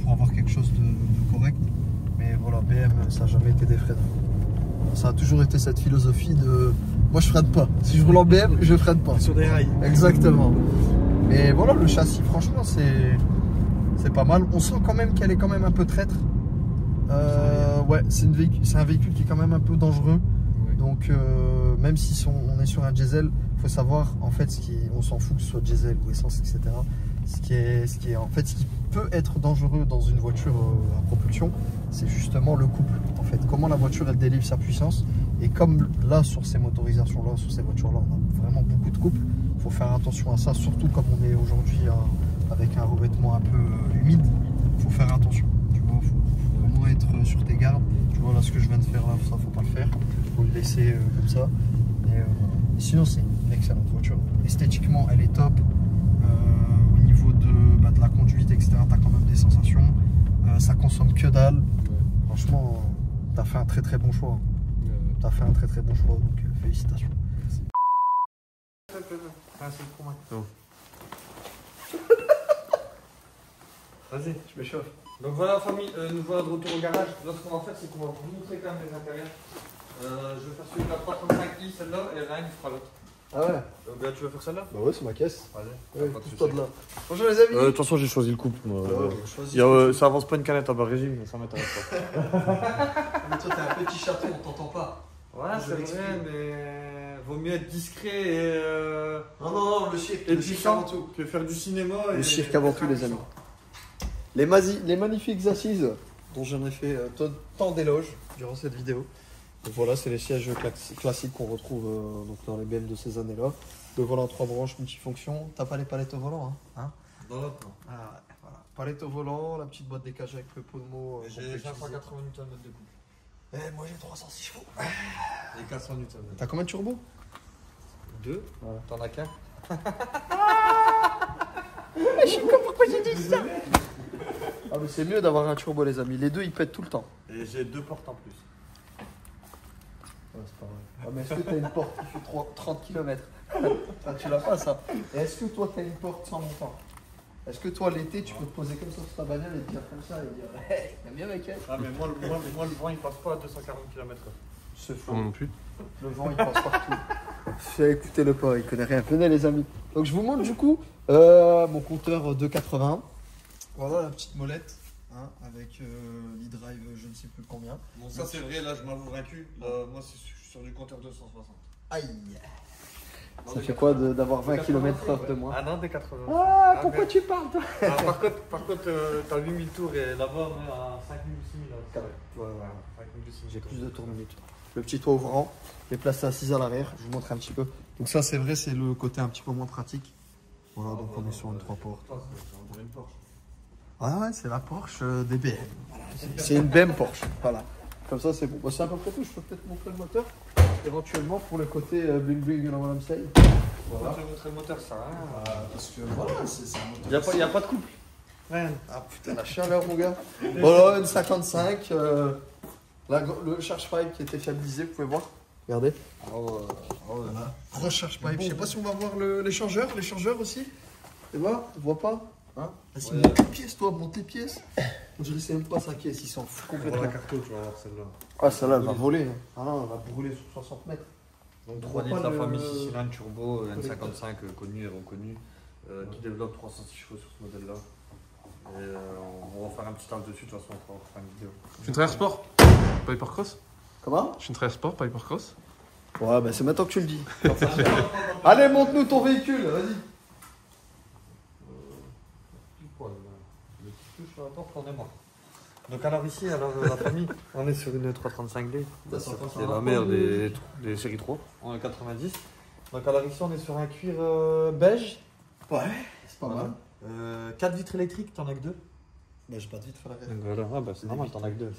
pour avoir quelque chose de correct. Mais voilà, BM, ça n'a jamais été des freins. Ça a toujours été cette philosophie de moi je freine pas. Si je roule en BM, je freine pas. Sur des rails. Exactement. Mais voilà, le châssis, franchement, c'est pas mal. On sent quand même qu'elle est quand même un peu traître. Ouais, c'est un véhicule qui est quand même un peu dangereux. Oui. Donc, même si on est sur un diesel, il faut savoir, en fait, on s'en fout que ce soit diesel ou essence, etc. Ce qui peut être dangereux dans une voiture à propulsion, c'est justement le couple. En fait, comment la voiture elle délivre sa puissance. Et comme là, sur ces motorisations-là, sur ces voitures-là, on a vraiment beaucoup de couple. Il faut faire attention à ça, surtout comme on est aujourd'hui avec un revêtement un peu humide. Il faut faire attention. Tu vois, faut vraiment être sur tes gardes. Tu vois, là, ce que je viens de faire là, ça, faut pas le faire. Il faut le laisser comme ça. Et sinon, c'est une excellente voiture. Esthétiquement, elle est top. Au niveau de la conduite, etc., tu as quand même des sensations. Ça consomme que dalle. Franchement, tu as fait un très très bon choix. Tu as fait un très très bon choix, donc félicitations. Vas-y, je m'échauffe. Donc voilà famille, nous voilà de retour au garage. Là ce qu'on va faire c'est qu'on va vous montrer quand même les intérieurs. Je vais faire celui de la 335i, celle-là, et Ryan fera l'autre. Ah ouais. Tu veux faire celle-là? Bah ouais, c'est ma caisse. Allez. Ouais, Pas de pousse-toi soucis. de là. Bonjour les amis. De toute façon, j'ai choisi le couple. Moi. Ça avance pas une canette à bas régime, mais ça m'intéresse pas. Mais toi, t'es un petit chaton, on t'entend pas. Ouais, Je c'est l'explique. vrai, mais vaut mieux être discret et. Non, le cirque. Et Le cirque puissant avant tout. que faire du cinéma. Le cirque avant tout, les amis. Les magnifiques assises dont j'en ai fait tant d'éloges durant cette vidéo. Donc voilà, c'est les sièges classiques qu'on retrouve donc dans les BM de ces années-là. Le volant 3 branches multifonction. T'as pas les palettes au volant, hein? Dans l'autre, non. Ah ouais, voilà. Palette au volant, la petite boîte décagée avec le pot de mots. J'ai 580 Nm de couple. Eh, moi j'ai 306 chevaux. Et 400 Nm. T'as combien de turbos? 2. Ouais. T'en as qu'un? Ah mais c'est mieux d'avoir un turbo les amis. Les deux ils pètent tout le temps. Et j'ai 2 portes en plus. Ouais, c'est pas vrai. Ah, mais est-ce que t'as une porte qui fait 30 km? Ah, tu l'as pas ça. Et est-ce que toi t'as une porte sans montant? Est-ce que toi l'été tu peux te poser comme ça sur ta bagnole et te dire comme ça et dire hey, t'aimes bien mec? Ah, mais moi, le vent il passe pas à 240 km/h. C'est faux. Moi non plus. Le vent il passe partout. Écoutez-le pas, il connaît rien. Venez les amis. Donc je vous montre du coup mon compteur 280. Voilà la petite molette hein, avec l'e-drive je ne sais plus combien. Bon, ça c'est vrai, là je m'avoue vaincu. Là, moi, je suis sur du compteur 260. Aïe. Ça fait quoi d'avoir 20 km/h de moins? Ah non, des 80. Ah, pourquoi tu parles toi? Par contre, t'as 8000 tours et là-bas on est à 5000 ou 6000. Ouais. 5000 ou 6000. J'ai plus de tours minutes. Le petit toit ouvrant, les places assises à l'arrière, je vous montre un petit peu. Donc ça c'est vrai, c'est le côté un petit peu moins pratique. Voilà, donc on est sur une 3 portes. On dirait une Porsche. Ah ouais, c'est la Porsche des BM. Voilà, c'est une BM Porsche. Voilà. Comme ça, c'est bon. Bon, c'est à peu près tout. Je peux peut-être montrer le moteur. Éventuellement pour le côté bling bling, you know what I'm saying. Voilà. Je vais montrer le moteur, ça. Hein. Parce que voilà, c'est un moteur. Il n'y a pas de couple. Rien. Ah putain, la chaleur, mon gars. Voilà, une 55. Le charge pipe qui était fiabilisé, vous pouvez voir. Regardez. Voilà. Recharge pipe. Je sais pas si on va voir l'échangeur. L'échangeur aussi. Tu vois, on voit pas. Hein? Vas-y, monte tes pièces, toi, monte tes pièces. On dirait que c'est même pas sa caisse, il s'en fout complètement. La carte, tu vas voir celle-là. Ah, celle-là, elle va voler. Hein. Ah non, elle va brûler sur 60 mètres. Donc 3 litres, la famille 6 cylindres turbo, N55 connu et reconnu, qui développe 306 chevaux sur ce modèle-là. Et on va faire un petit temps dessus, de toute façon, on fera une vidéo. Je suis une Trail Sport, pas Hypercross. Comment? Je suis une Trail Sport, pas Hypercross. Ouais, bah c'est maintenant que tu le dis. Allez, montre-nous ton véhicule, vas-y. Le petit touche sur la porte, on est mort. Donc alors ici, la famille, on est sur une 335D. C'est la mère des séries 3, en 90. Donc alors ici, on est sur un cuir beige. Ouais, c'est pas mal. 4 vitres électriques, t'en as que 2. Bah j'ai pas de vite faire la Donc voilà, ah bah c'est normal, t'en as que 2.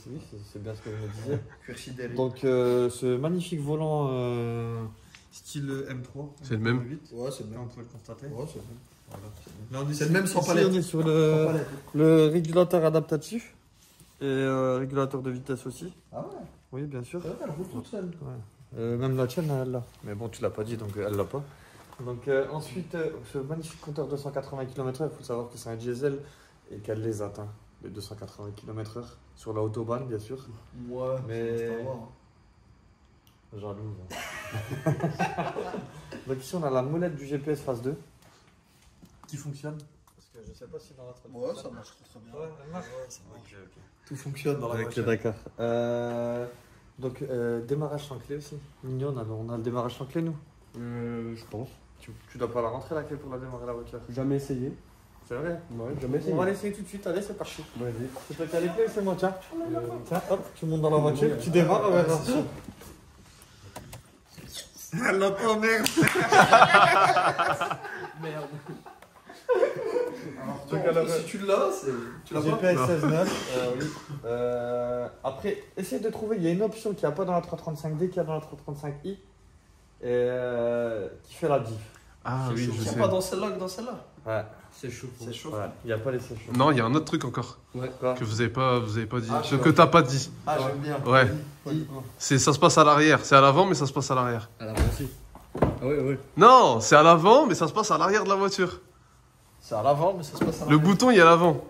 C'est bien ce que je me disais. Cuir sidéré. Donc ce magnifique volant style M3. C'est le même. Ouais, c'est le Là, même. on peut le constater. Ouais, c'est le même. Voilà. C'est le même sans ici, palette. on est sur Sans palette. le régulateur adaptatif et régulateur de vitesse aussi. Ah ouais. Oui, bien sûr. C'est vrai, elle roule toute seule. Même la tienne, elle l'a. Mais bon, tu l'as pas dit, donc elle l'a pas. Donc ensuite, ce magnifique compteur 280 km/h, il faut savoir que c'est un diesel et qu'elle les atteint, les 280 km/h, sur la autobahn, bien sûr. Ouais, Mais- c'est à voir, hein. Jaloux. Donc ici, on a la molette du GPS phase 2 qui fonctionne. Parce que je sais pas si dans la Ouais, ça marche très bien. Ouais, elle marche. ça marche. Ok. Tout fonctionne dans la Ok, voiture. d'accord. Donc, démarrage sans clé aussi. Mignon, on a le démarrage sans clé, nous. Je pense. Tu dois pas la rentrer, la clé, pour la démarrer la voiture. Jamais essayé. C'est vrai. Ouais, jamais essayé. On va l'essayer tout de suite. Allez, c'est parti. Vas-y. C'est toi qui as les clés, c'est moi, tiens. Tiens, hop, tu montes dans la voiture, tu démarres, on verra. Elle l'a pas, merde. Merde. Alors, si tu l'as, tu l'as pas. GPS 16.9. Oui. Après, essaye de trouver. Il y a une option qu'il n'y a pas dans la 335D, qu'il y a dans la 335i, qui fait la diff. Ah C'est oui, chaud. je Il n'y a sais. pas dans celle-là que dans celle-là. Ouais. C'est chaud. C'est chaud. Ouais. Il n'y a pas les sèches. Non, il y a un autre truc encore Ouais. Quoi que vous avez pas dit. Ah, Ce que t'as pas dit. Ah, j'aime bien. Ouais. Vas-y. Ça se passe à l'arrière. C'est à l'avant, mais ça se passe à l'arrière. À l'avant aussi. Ah ouais, ouais. Non, c'est à l'avant, mais ça se passe à l'arrière de la voiture. C'est à l'avant, mais ça se passe à Le l'arrière. bouton, il est à l'avant.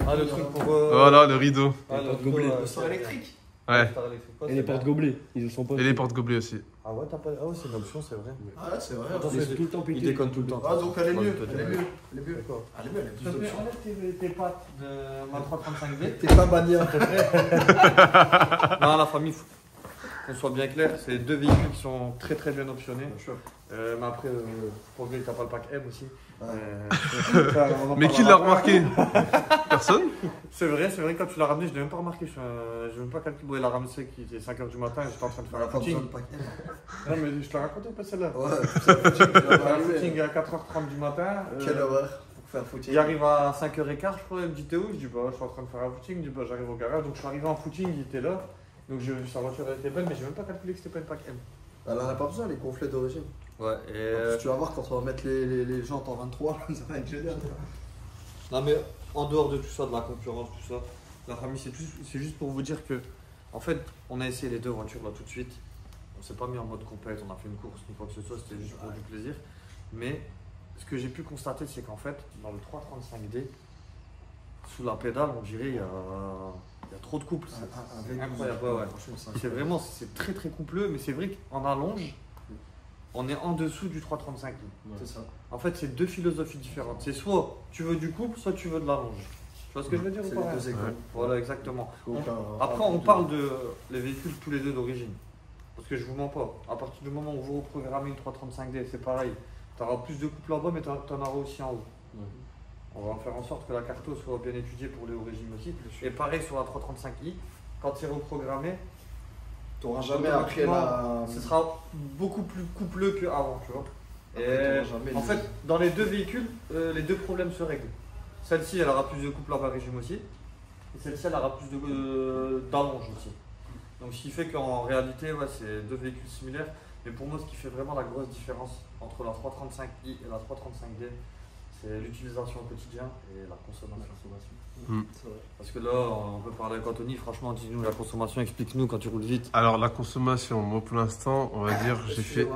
Ah, le truc pour. Voilà, le rideau. Ah, Les portes gobelets. Le sort électrique. Ouais. Et les portes gobelets, ils le sont pas. Et les portes gobelets aussi. Ah ouais, t'as pas. Ah ouais, c'est une option, c'est vrai. Ah ouais, c'est vrai. Attention, C'est tout le temps il piqué. déconne tout le temps. Ah, donc elle est mieux. Ouais, Elle est mieux. Elle est mieux. D'accord. Elle est mieux, elle a plus d'options. Enlève tes pattes de ma 335D. T'es pas bagnard. Non, la famille, faut qu'on soit bien clair, c'est deux véhicules qui sont très très bien optionnés. Mais après, pour lui, t'as pas le pack M aussi. Mais qui l'a remarqué? Personne? C'est vrai, quand tu l'as ramené, je l'ai même pas remarqué. Je n'ai même pas calculé. Bon, il a ramené, qu'il était 5h du matin, j'étais en train de faire un footing. Non, mais je te raconte pas celle-là. Ouais, Je fais un footing à 4h30 du matin. quelle horreur pour faire footing. J'arrive à 5h15, je crois, il me dit Théo, je dis bah je suis en train de faire un footing, je dis bah j'arrive au garage, donc je suis arrivé en footing, il était là, donc j'ai vu sa voiture elle était belle, mais j'ai même pas calculé que c'était pas une pack M. Elle en a pas besoin, les gonflets d'origine. Ouais, et Tu vas voir quand on va mettre les jantes en 23, ça va être génial. non mais en dehors de tout ça, de la concurrence, tout ça, la famille c'est juste pour vous dire que, en fait, on a essayé les deux voitures là tout de suite, on s'est pas mis en mode compète, on a fait une course ni quoi que ce soit, c'était juste pour du plaisir, mais ce que j'ai pu constater c'est qu'en fait, dans le 335D, sous la pédale, on dirait il y a trop de couple, c'est incroyable, ouais. C'est vraiment, c'est très très coupleux, mais c'est vrai qu'en allonge, on est en dessous du 335. C'est ça. En fait, c'est deux philosophies différentes. C'est soit tu veux du couple, soit tu veux de l'allonge. Tu vois ce que je veux dire ou C'est pas? les deux écoles. Voilà, exactement. Aucun- Après, on parle de les véhicules tous les deux d'origine. Parce que je vous mens pas. À partir du moment où vous reprogrammez une 335D, c'est pareil. Tu auras plus de couple en bas, mais tu en auras aussi en haut. On va faire en sorte que la carto soit bien étudiée pour les origines aussi. Et pareil sur la 335i, quand il est reprogrammé, Tu n'auras jamais après la. ce sera beaucoup plus coupleux qu'avant, tu vois. Et Après, t'auras jamais en les- fait, dans les deux véhicules, les deux problèmes se règlent. Celle-ci, elle aura plus de couple en bas régime aussi. Et celle-ci, elle aura plus d'allonge aussi. Donc, ce qui fait qu'en réalité, ouais, c'est deux véhicules similaires. Mais pour moi, ce qui fait vraiment la grosse différence entre la 335i et la 335D, c'est l'utilisation au quotidien et la consommation. C'est vrai. Parce que là, on peut parler avec Anthony. Franchement, dis-nous la consommation, explique-nous quand tu roules vite. Alors, la consommation, moi pour l'instant, on va dire, j'ai fait.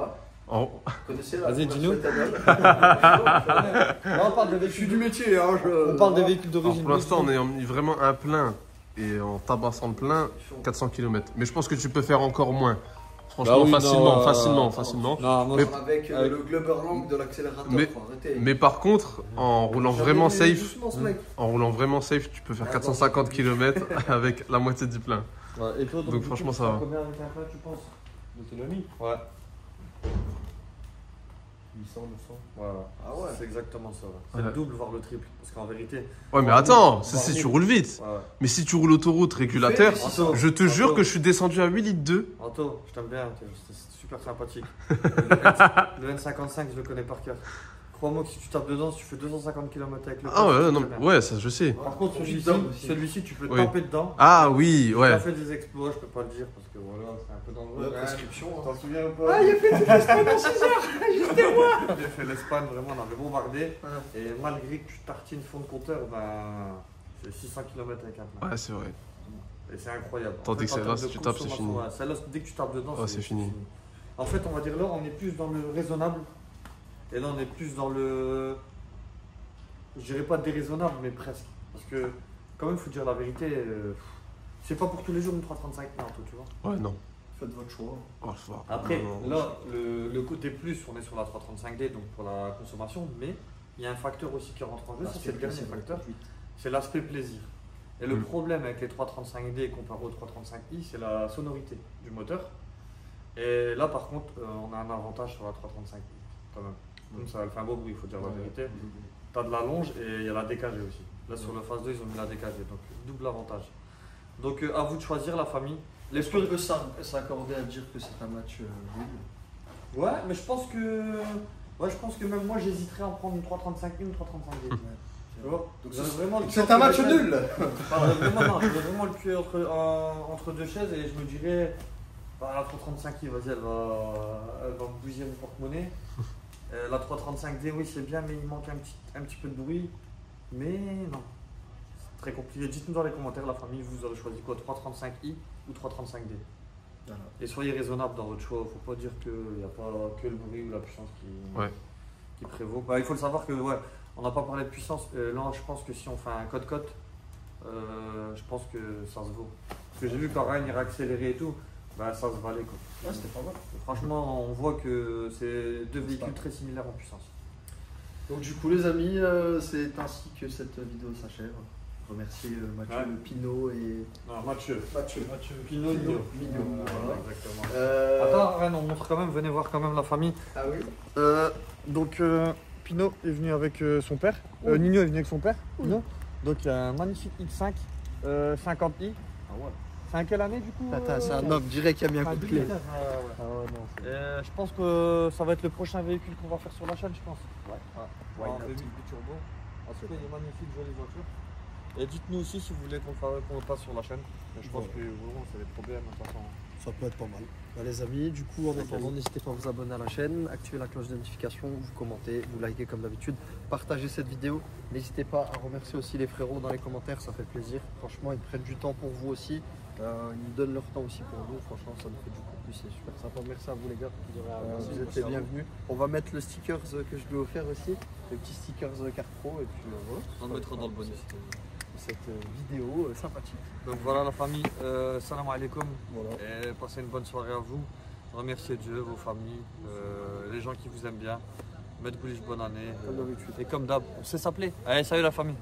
En... Vous connaissez la Vas-y, dis-nous. Là, Là, on parle de je suis du véhicules, métier, hein. on parle des véhicules Alors, d'origine. pour l'instant, on est mis vraiment un plein et en tabassant le plein, 400 km. Mais je pense que tu peux faire encore moins. Franchement, Bah oui, facilement, non, facilement. Non, moi, Mais- Avec avec- le Glubberlang de l'accélérateur, Mais- faut arrêter. Mais par contre, en roulant vraiment safe, Doucement, ce mec. en roulant vraiment safe, tu peux faire 450 km avec la moitié du plein. ouais. Et toi, Donc, franchement, ça va. Combien avec un plein, tu penses? L'autonomie Ouais. 800, 900. Voilà. Ah ouais. C'est exactement ça. Ouais. C'est Ouais. le double, voire le triple. Parce qu'en vérité. Ouais, mais attends, c'est si tu roules vite. Ouais, ouais. Mais si tu roules autoroute régulateur, Fais des Anto, je te jure que je suis descendu à 8 litres 2. Anto, je t'aime bien, c'est super sympathique. Le N55, je le connais par cœur. Crois-moi que si tu tapes dedans, si tu fais 250 km avec le Ah ouais, c'est non, très bien. ouais, ça je sais. Par contre, Dedans aussi. celui-ci, tu peux Oui. taper dedans. Ah oui, Tu ouais. as fait des exploits, je peux pas le dire parce que voilà, c'est un peu dangereux. Ouais, quand même. prescription. hein. T'en souviens ou pas? Ah, il a fait des tests dans 6 heures. J'ai fait l'Espagne, vraiment, on avait bombardé. Et malgré que tu tartines fond de compteur, ben, c'est 600 km avec un plein. Ouais, c'est vrai. Et c'est incroyable. Tandis que en celle-là, termes si de tu tapes, c'est consommation, fini. ouais, celle-là, dès que tu tapes dedans, Ouais, c'est fini. En fait, on va dire là, on est plus dans le raisonnable. Et là, on est plus dans le. Je dirais pas déraisonnable, mais presque. Parce que, quand même, il faut dire la vérité. C'est pas pour tous les jours une 335 non, toi, tu vois. Ouais, non. Faites votre choix. Oh, le soir. Après, Non, non. là, le côté plus, on est sur la 335D, donc pour la consommation, mais il y a un facteur aussi qui rentre en jeu, c'est le dernier facteur, c'est l'aspect plaisir. Et le problème avec les 335D comparé au 335i, c'est la sonorité du moteur. Et là, par contre, on a un avantage sur la 335i, quand même. Donc ça fait un beau bruit, il faut dire la vérité. Tu as de la longe et il y a la DKG aussi. Là, sur le phase 2, ils ont mis la DKG, donc double avantage. Donc, à vous de choisir la famille. Est-ce qu'on peut s'accorder à dire que c'est un match nul? Ouais, mais je pense que même moi j'hésiterais à en prendre une 335 une 335 D. Tu vois? Donc vraiment le cul C'est entre un match deux chaises. nul. J'aurais vraiment le cul entre deux chaises et je me dirais bah, la 335 vas-y, elle va me bousiller mon porte-monnaie. La 335D, oui, c'est bien, mais il manque un petit peu de bruit. Mais non, c'est très compliqué. Dites-nous dans les commentaires, la famille, vous aurez choisi quoi, 335i ou 335D? Voilà. Et soyez raisonnable dans votre choix. Faut pas dire qu'il n'y a pas que le bruit ou la puissance qui prévaut. Bah, il faut le savoir que, ouais, on n'a pas parlé de puissance. Là, je pense que si on fait un code-cote, je pense que ça se vaut. Parce que j'ai vu quand Ryan ira accélérer et tout. bah, ça se valait quoi. Ouais, c'était pas mal. Franchement, on voit que c'est deux véhicules très similaires en puissance. Donc du coup les amis, c'est ainsi que cette vidéo s'achève. Remercier Mathieu Pinot et... Non, Mathieu. Pinot Mignon. Voilà, exactement. Attends, Rennes, on montre quand même, venez voir quand même la famille. Ah oui. Donc Pinot est venu avec son père, Nino est venu avec son père. Nino. Donc il y a un magnifique X5 50i. Ah ouais. C'est en quelle année du coup Attends, c'est un homme direct qui a mis un coup de clé. Je pense que ça va être le prochain véhicule qu'on va faire sur la chaîne, je pense. Ouais. En V8 biturbo. En tout cas, il y a une magnifique jolie voiture. Et dites-nous aussi si vous voulez qu'on le passe sur la chaîne. Je pense que c'est des problèmes de toute façon. Ça peut être pas mal. Bah, les amis, du coup, en attendant, n'hésitez pas à vous abonner à la chaîne, activer la cloche de notification, vous commentez, vous likez comme d'habitude, partagez cette vidéo. N'hésitez pas à remercier aussi les frérots dans les commentaires, ça fait plaisir. Franchement, ils prennent du temps pour vous aussi. Ils donnent leur temps aussi pour nous. Franchement, ça nous fait du coup plus, c'est super sympa. Merci à vous les gars. Vous êtes les bienvenus. On va mettre le sticker que je lui ai offert aussi, le petit sticker carte pro et puis voilà. On le mettra dans le bonus. Cette vidéo sympathique. Donc voilà la famille, salam alaikum. Voilà. Et passez une bonne soirée à vous. Remerciez Dieu, vos familles, les gens qui vous aiment bien. Med Goulish, bonne année. Comme d'habitude. Et comme d'hab, on sait s'appeler. Allez, salut la famille.